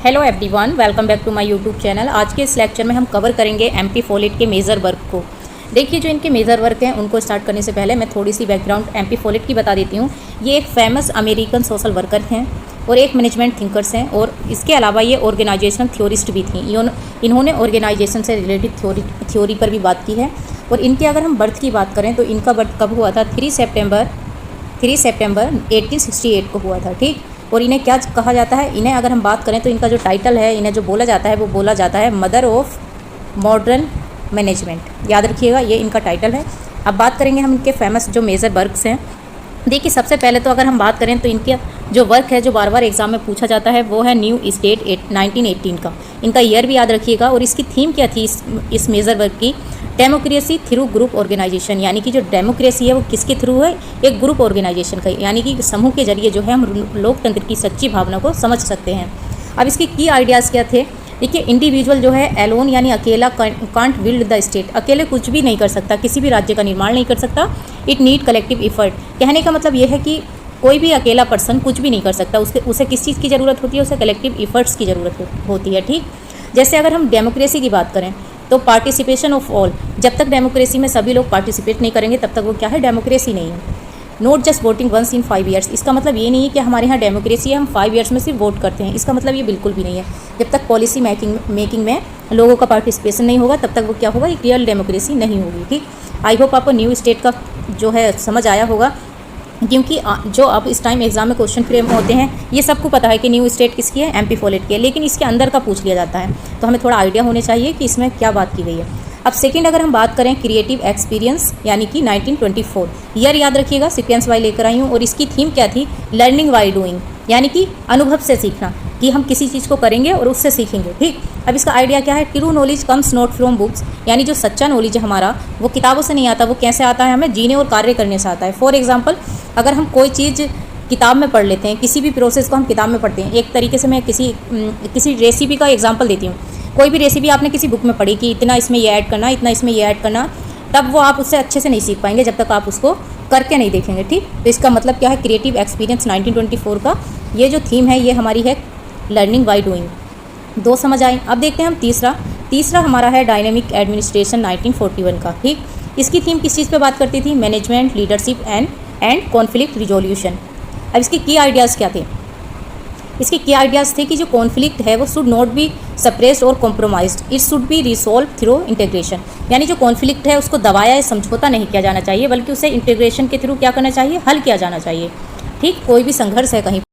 Hello everyone, welcome back to my YouTube channel. आज के इस लेक्चर में हम कवर करेंगे एमपी फोलेट के मेजर वर्क को। देखिए, जो इनके मेजर वर्क हैं उनको स्टार्ट करने से पहले मैं थोड़ी सी बैकग्राउंड एमपी फोलेट की बता देती हूँ। ये एक फेमस अमेरिकन सोशल वर्कर हैं और एक मैनेजमेंट थिंकर्स हैं, और इसके अलावा ये ऑर्गेनाइजेशनल थ्योरिस्ट भी थी। इन्होंने ऑर्गेनाइजेशन से रिलेटेड थ्योरी पर भी बात की है। और इनके अगर हम बर्थ की बात करें तो इनका बर्थ कब हुआ था? 3 सितंबर 1868 को हुआ था। ठीक। और इन्हें क्या कहा जाता है? इन्हें अगर हम बात करें तो इनका जो टाइटल है, इन्हें जो बोला जाता है वो बोला जाता है मदर ऑफ मॉडर्न मैनेजमेंट। याद रखिएगा, ये इनका टाइटल है। अब बात करेंगे हम इनके फेमस जो मेजर वर्क्स हैं। देखिए, सबसे पहले तो अगर हम बात करें तो इनके जो वर्क है जो बार बार एग्जाम में पूछा जाता है वो है न्यू स्टेट 1918 का। इनका ईयर भी याद रखिएगा। और इसकी थीम क्या थी इस मेजर वर्क की? Democracy through group organisation. यानी कि जो डेमोक्रेसी है वो किसके थ्रू है? एक ग्रुप ऑर्गेनाइजेशन का, यानी कि समूह के जरिए जो है हम लोकतंत्र की सच्ची भावना को समझ सकते हैं। अब इसके की आइडियाज़ क्या थे? देखिए, इंडिविजुअल जो है एलोन यानी अकेला कांट बिल्ड द स्टेट। अकेले कुछ भी नहीं कर सकता, किसी भी राज्य का निर्माण नहीं कर सकता। It need collective effort. कहने का मतलब ये है कि कोई भी अकेला पर्सन कुछ भी नहीं कर सकता। उसे किस चीज़ की ज़रूरत होती है? उसे कलेक्टिव इफर्ट्स की ज़रूरत होती है। ठीक। जैसे अगर हम डेमोक्रेसी की बात करें तो पार्टिसिपेशन ऑफ ऑल। जब तक डेमोक्रेसी में सभी लोग पार्टिसिपेट नहीं करेंगे तब तक वो क्या है? डेमोक्रेसी नहीं है। Not just voting once in 5 years. इसका मतलब ये नहीं है कि हमारे यहाँ डेमोक्रेसी है, हम 5 ईयर्स में सिर्फ वोट करते हैं। इसका मतलब ये बिल्कुल भी नहीं है। जब तक पॉलिसी मेकिंग में लोगों का पार्टिसिपेशन नहीं होगा तब तक वो क्या होगा? एक रियल डेमोक्रेसी नहीं होगी। ठीक। आई होप आपको न्यू स्टेट का जो है समझ आया होगा, क्योंकि जो अब इस टाइम एग्जाम में क्वेश्चन फ्रेम होते हैं ये सबको पता है कि न्यू स्टेट किसकी है? एमपी फोलेट की है। लेकिन इसके अंदर का पूछ लिया जाता है तो हमें थोड़ा आइडिया होने चाहिए कि इसमें क्या बात की गई है। अब सेकंड अगर हम बात करें क्रिएटिव एक्सपीरियंस यानी कि 1924 ईयर याद रखिएगा, सिक्वेंस वाई लेकर आई हूँ। और इसकी थीम क्या थी? लर्निंग बाय डूइंग, यानी कि अनुभव से सीखना, कि हम किसी चीज़ को करेंगे और उससे सीखेंगे। ठीक। अब इसका आइडिया क्या है? True knowledge comes not from books, यानी जो सच्चा नॉलेज है हमारा वो किताबों से नहीं आता। वो कैसे आता है? हमें जीने और कार्य करने से आता है। फॉर एग्जाम्पल, अगर हम कोई चीज़ किताब में पढ़ लेते हैं, किसी भी प्रोसेस को हम किताब में पढ़ते हैं। एक तरीके से मैं किसी रेसिपी का एग्जाम्पल देती हूँ। कोई भी रेसिपी आपने किसी बुक में पढ़ी कि इतना इसमें ये ऐड करना, इतना इसमें ये ऐड करना, तब वो आप उससे अच्छे से नहीं सीख पाएंगे जब तक आप उसको करके नहीं देखेंगे। ठीक। तो इसका मतलब क्या है? क्रिएटिव एक्सपीरियंस 1924 का ये जो थीम है ये हमारी है लर्निंग बाय डूइंग। 2 समझ आए। अब देखते हैं हम तीसरा हमारा है डायनेमिक एडमिनिस्ट्रेशन 1941 का। ठीक। इसकी थीम किस चीज़ पे बात करती थी? Management, leadership and conflict resolution. अब इसके की आइडियाज़ क्या थे? इसके की आइडियाज़ थे कि जो कॉन्फ्लिक्ट है वो शुड नॉट बी सप्रेस्ड और compromised, it should be resolve through integration. यानी जो कॉन्फ्लिक्ट है उसको दबाया या समझौता नहीं किया जाना चाहिए, बल्कि उसे इंटीग्रेशन के थ्रू क्या करना चाहिए? हल किया जाना चाहिए। ठीक। कोई भी संघर्ष है कहीं